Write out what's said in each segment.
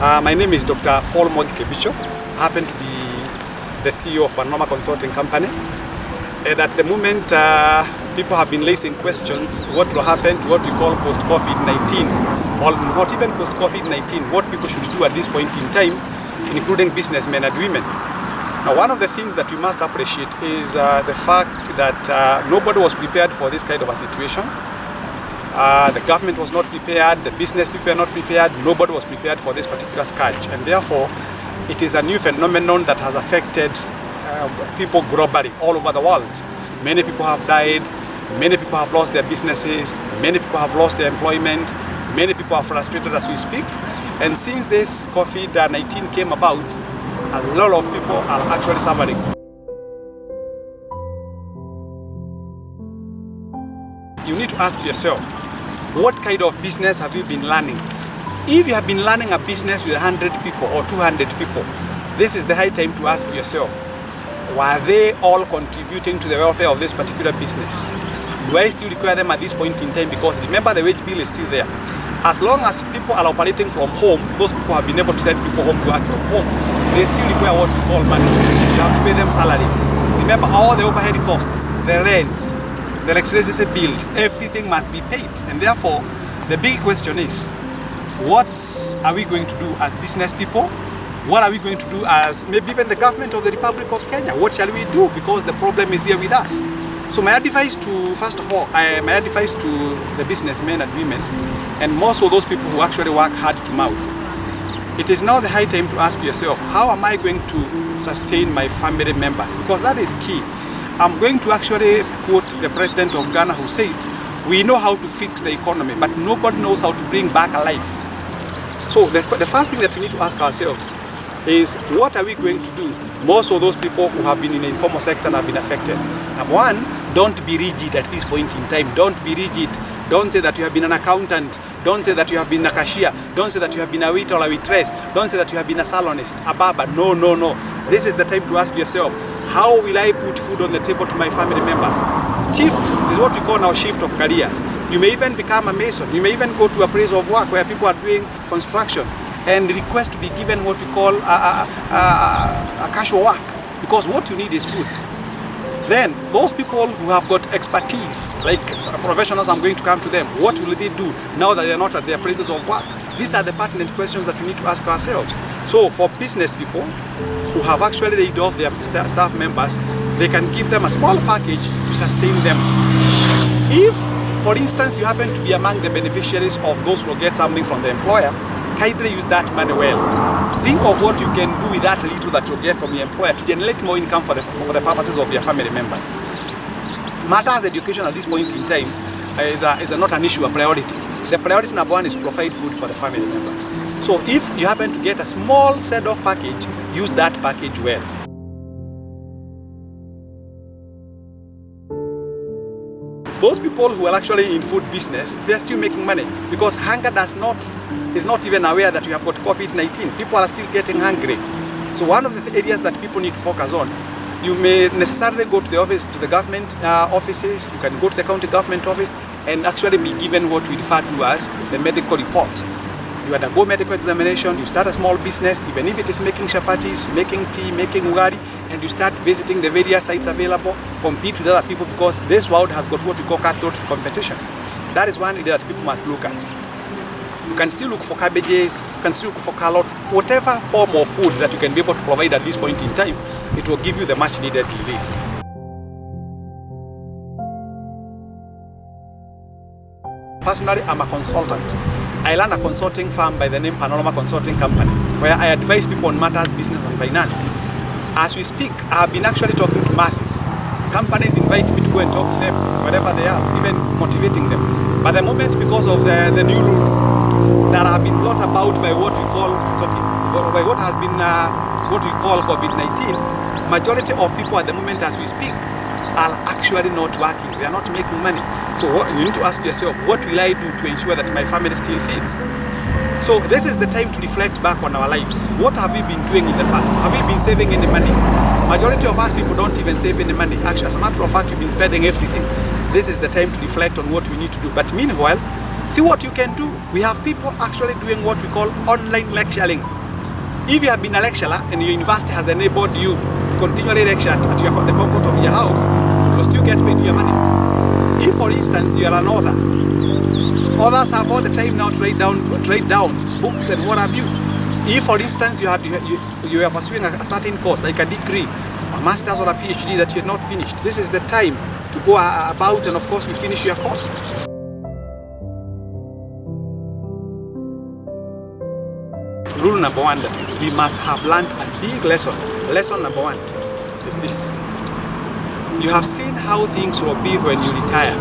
My name is Dr. Kibicho. I happen to be the CEO of Panorama Consulting Company. And at the moment, people have been raising questions, what will happen to what we call post-COVID-19, or not even post-COVID-19, what people should do at this point in time, including businessmen and women. Now, one of the things that we must appreciate is the fact that nobody was prepared for this kind of a situation. The government was not prepared, the business people are not prepared, nobody was prepared for this particular scourge. And therefore, it is a new phenomenon that has affected people globally, all over the world. Many people have died, many people have lost their businesses, many people have lost their employment, many people are frustrated as we speak. And since this COVID-19 came about, a lot of people are actually suffering. You need to ask yourself, what kind of business have you been learning? If you have been learning a business with 100 people or 200 people, this is the high time to ask yourself, were they all contributing to the welfare of this particular business? Do I still require them at this point in time? Because remember, the wage bill is still there. As long as people are operating from home, those people have been able to send people home to work from home. They still require what we call money. You have to pay them salaries. Remember, all the overhead costs, the rent, the electricity bills, everything must be paid. And therefore, the big question is, what are we going to do as business people? What are we going to do as maybe even the government of the Republic of Kenya? What shall we do? Because the problem is here with us. So my advice to, first of all, my advice to the businessmen and women, and more so those people who actually work hard to mouth, it is now the high time to ask yourself, how am I going to sustain my family members? Because that is key. I'm going to actually quote the president of Ghana who said, we know how to fix the economy, but nobody knows how to bring back a life. So the first thing that we need to ask ourselves is, what are we going to do? More so those people who have been in the informal sector and have been affected. Number one, don't be rigid at this point in time. Don't be rigid. Don't say that you have been an accountant. Don't say that you have been a cashier. Don't say that you have been a waiter or a waitress. Don't say that you have been a salonist, a barber. No, no, no. This is the time to ask yourself, how will I put food on the table to my family members? Shift is what we call now shift of careers. You may even become a mason. You may even go to a place of work where people are doing construction and request to be given what we call a casual work, because what you need is food. Then those people who have got expertise, like professionals, I'm going to come to them. What will they do now that they're not at their places of work? These are the pertinent questions that we need to ask ourselves. So for business people who have actually laid off their staff members, they can give them a small package to sustain them. If, for instance, you happen to be among the beneficiaries of those who get something from the employer, kindly use that money well. Think of what you can do with that little that you get from the employer to generate more income for the purposes of your family members. Matters education at this point in time is not an issue, a priority. The priority number one is to provide food for the family members. So if you happen to get a small set-off package, use that package well. Those people who are actually in food business, they are still making money, because hunger is not even aware that you have got COVID-19. People are still getting hungry. So one of the areas that people need to focus on, you may necessarily go to the office, to the government offices, you can go to the county government office and actually be given what we refer to as the medical report. You undergo medical examination, you start a small business, even if it is making chapatis, making tea, making ugari, and you start visiting the various sites available, compete with other people, because this world has got what we call cutthroat competition. That is one area that people must look at. You can still look for cabbages, you can still look for carrots, whatever form of food that you can be able to provide at this point in time, it will give you the much needed relief. Personally, I'm a consultant. I run a consulting firm by the name Panorama Consulting Company, where I advise people on matters business and finance. As we speak, I have been actually talking to masses. Companies invite me to go and talk to them, wherever they are, even motivating them. But the moment, because of the new rules that have been brought about by what we call by what has been what we call COVID-19, majority of people at the moment as we speak are actually not working. They are not making money. So you need to ask yourself, what will I do to ensure that my family still feeds? So this is the time to reflect back on our lives. What have we been doing in the past? Have we been saving any money? Majority of us people don't even save any money. Actually, as a matter of fact, we've been spending everything. This is the time to reflect on what we need to do. But meanwhile, See what you can do. We have people actually doing what we call online lecturing. If you have been a lecturer and your university has enabled you to continually lecture at the comfort of your house, you will still get paid your money. If, for instance, you are an author, authors have all the time now to write down books and what have you. If, for instance, you are pursuing a certain course, like a degree, a master's or a PhD that you had not finished, this is the time to go about and, of course, you finish your course. Rule number one that we must have learned a big lesson. Lesson number one is this. You have seen how things will be when you retire,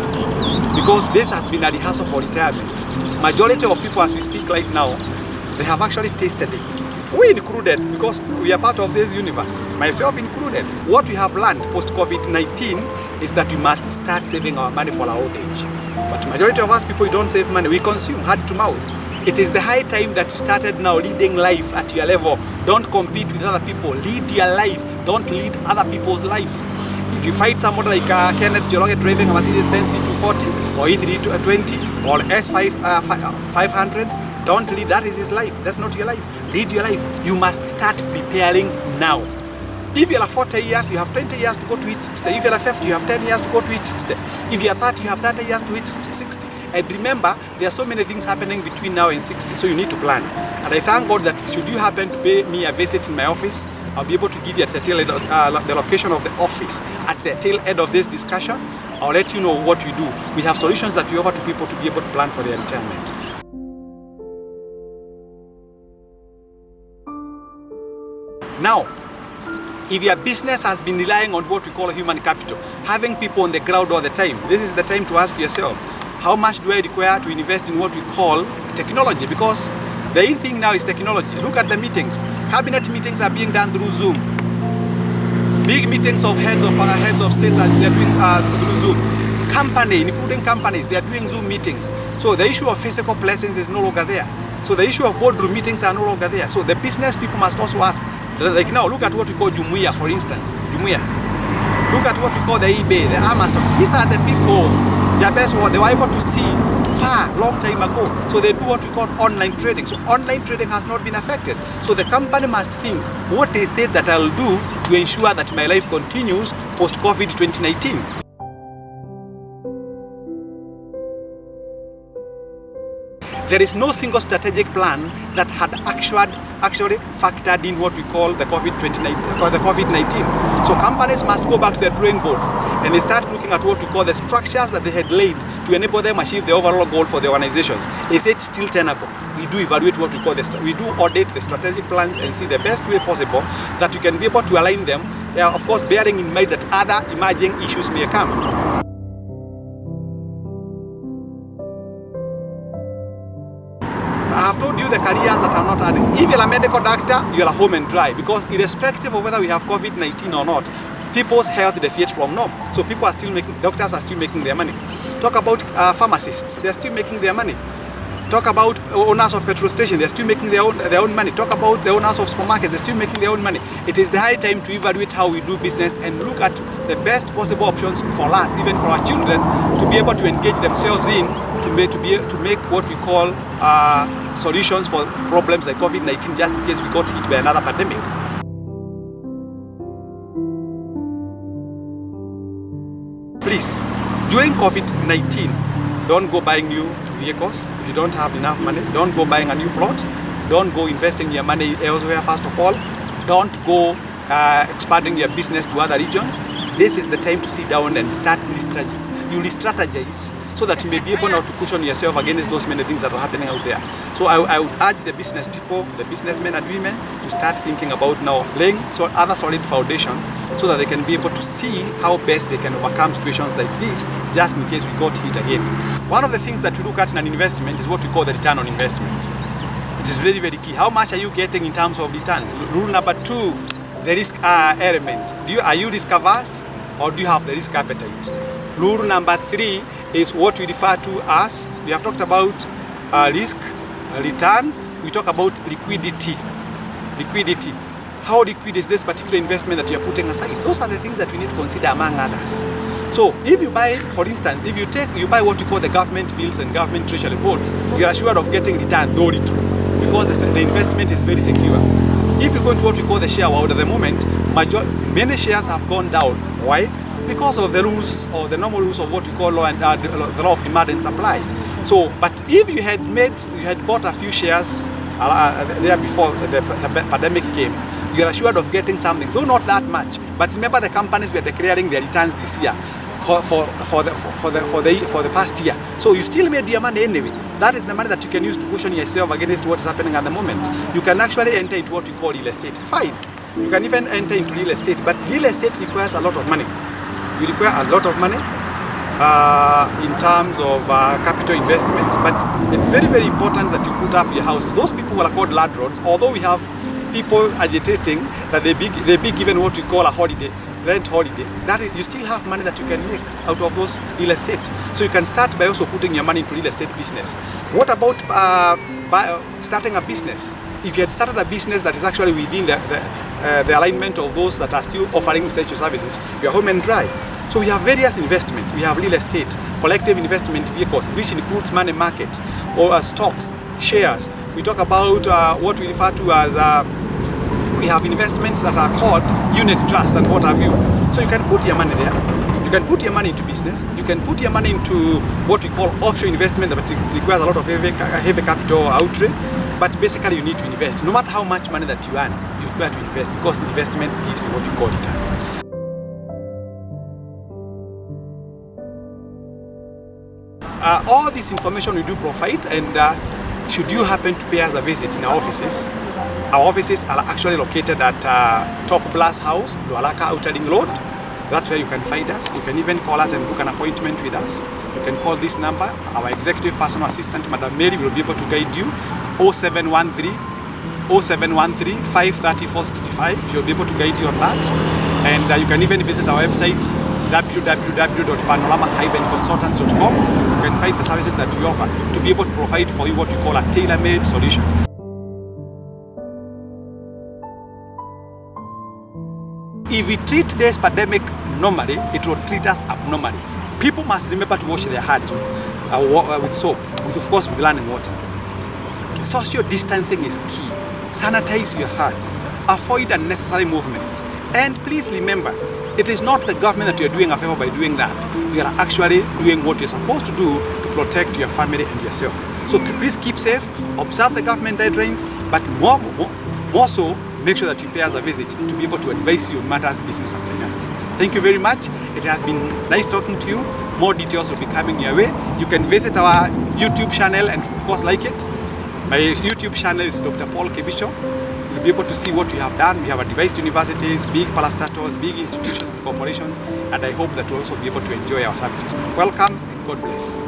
because this has been a rehearsal for retirement. Majority of people as we speak right now, they have actually tasted it. We included, because we are part of this universe, myself included. What we have learned post-COVID-19 is that we must start saving our money for our old age. But majority of us people, we don't save money, we consume hand to mouth. It is the high time that you started now leading life at your level. Don't compete with other people. Lead your life. Don't lead other people's lives. If you fight someone like Kenneth Joroge driving a Mercedes-Benz C240 or E320 or S500, don't lead. That is his life. That's not your life. Lead your life. You must start preparing now. If you are 40 years, you have 20 years to go to hit 60. If you are 50, you have 10 years to go to hit 60. If you are 30, you have 30 years to hit 60. And remember, there are so many things happening between now and 60, so you need to plan. And I thank God that should you happen to pay me a visit in my office, I'll be able to give you at the tail end the location of the office at the tail end of this discussion. I'll let you know what we do. We have solutions that we offer to people to be able to plan for their retirement. Now, if your business has been relying on what we call human capital, having people on the ground all the time, this is the time to ask yourself, how much do I require to invest in what we call technology? Because the in thing now is technology. Look at the meetings. Cabinet meetings are being done through Zoom. Big meetings of heads of states are doing through Zooms. Company, including companies, they are doing Zoom meetings. So the issue of physical presence is no longer there. So the issue of boardroom meetings are no longer there. So the business people must also ask, like now, look at what we call Jumuiya, for instance. Jumuiya. Look at what we call the eBay, the Amazon. These are the people, Jabez, what they were able to see far, long time ago. So they do what we call online trading. So online trading has not been affected. So the company must think what they said that I'll do to ensure that my life continues post-COVID 2019. There is no single strategic plan that had actually factored in what we call the COVID-19. So companies must go back to their drawing boards and they start looking at what we call the structures that they had laid to enable them achieve the overall goal for the organizations. Is it still tenable? We do evaluate what we call we do audit the strategic plans and see the best way possible that you can be able to align them, of course bearing in mind that other emerging issues may come. I have told you the careers that are not earning. If you're a medical doctor, you're a home and dry, because irrespective of whether we have COVID-19 or not, people's health deviates from norm. So doctors are still making their money. Talk about pharmacists, they're still making their money. Talk about owners of petrol stations, they're still making their own money. Talk about the owners of supermarkets, they're still making their own money. It is the high time to evaluate how we do business and look at the best possible options for us, even for our children, to be able to engage themselves in, to make what we call solutions for problems like COVID-19 just in case we got hit by another pandemic. Please, during COVID-19, don't go buying new vehicles. If you don't have enough money, don't go buying a new plot. Don't go investing your money elsewhere, first of all. Don't go expanding your business to other regions. This is the time to sit down and start strategy. You re-strategize so that you may be able now to cushion yourself against those many things that are happening out there. So I would urge the business people, the businessmen and women, to start thinking about now laying other solid foundation so that they can be able to see how best they can overcome situations like this, just in case we got hit again. One of the things that we look at in an investment is what we call the return on investment. It is very, very key. How much are you getting in terms of returns? Rule number 2, the risk element. Are you risk averse or do you have the risk appetite? Rule number 3 is what we refer to as, we have talked about risk, return, we talk about liquidity. Liquidity. How liquid is this particular investment that you are putting aside? Those are the things that we need to consider among others. So if you buy, for instance, if you buy what you call the government bills and government treasury bonds, you are assured of getting return though little, because the investment is very secure. If you go into what we call the share world at the moment, many shares have gone down. Why? Because of the rules, or the normal rules of what we call the law of demand and supply. So, but if you had bought a few shares there before the pandemic came, you are assured of getting something, though not that much. But remember, the companies were declaring their returns this year for the past year. So you still made your money anyway. That is the money that you can use to cushion yourself against what is happening at the moment. You can actually enter into what we call real estate. Fine. You can even enter into real estate, but real estate requires a lot of money. You require a lot of money in terms of capital investment, but it's very, very important that you put up your houses. Those people who are called landlords, although we have people agitating that they be given what we call a holiday, rent holiday, that is, you still have money that you can make out of those real estate. So you can start by also putting your money into real estate business. What about starting a business? If you had started a business that is actually within the alignment of those that are still offering essential services, you are home and dry. So we have various investments. We have real estate, collective investment vehicles, which includes money market, or stocks, shares. We talk about what we refer to as we have investments that are called unit trusts and what have you. So you can put your money there. You can put your money into business. You can put your money into what we call offshore investment, but it requires a lot of heavy capital outlay. But basically, you need to invest. No matter how much money that you earn, you require to invest, because investment gives you what you call returns. All this information we do provide, and should you happen to pay us a visit in our offices are actually located at Top Blast House, Lualaka Outer Ring Road. That's where you can find us. You can even call us and book an appointment with us. You can call this number. Our executive personal assistant, Madam Mary, will be able to guide you. 0713 530 465. She'll be able to guide you on that. And you can even visit our website, www.panorama-consultants.com. You can find the services that we offer to be able to provide for you what we call a tailor-made solution. If we treat this pandemic normally, it will treat us abnormally. People must remember to wash their hands with soap, of course with running water. Social distancing is key. Sanitize your hands. Avoid unnecessary movements. And please remember, it is not the government that you are doing a favor by doing that. You are actually doing what you're supposed to do to protect your family and yourself. So please keep safe, observe the government guidelines, but more so, make sure that you pay us a visit to be able to advise you on matters business and finance. Thank you very much. It has been nice talking to you. More details will be coming your way. You can visit our YouTube channel and of course like it. My YouTube channel is Dr. Paul Kibicho. You'll be able to see what we have done. We have advised universities, big parastatals, big institutions and corporations, and I hope that you'll also be able to enjoy our services. Welcome and God bless.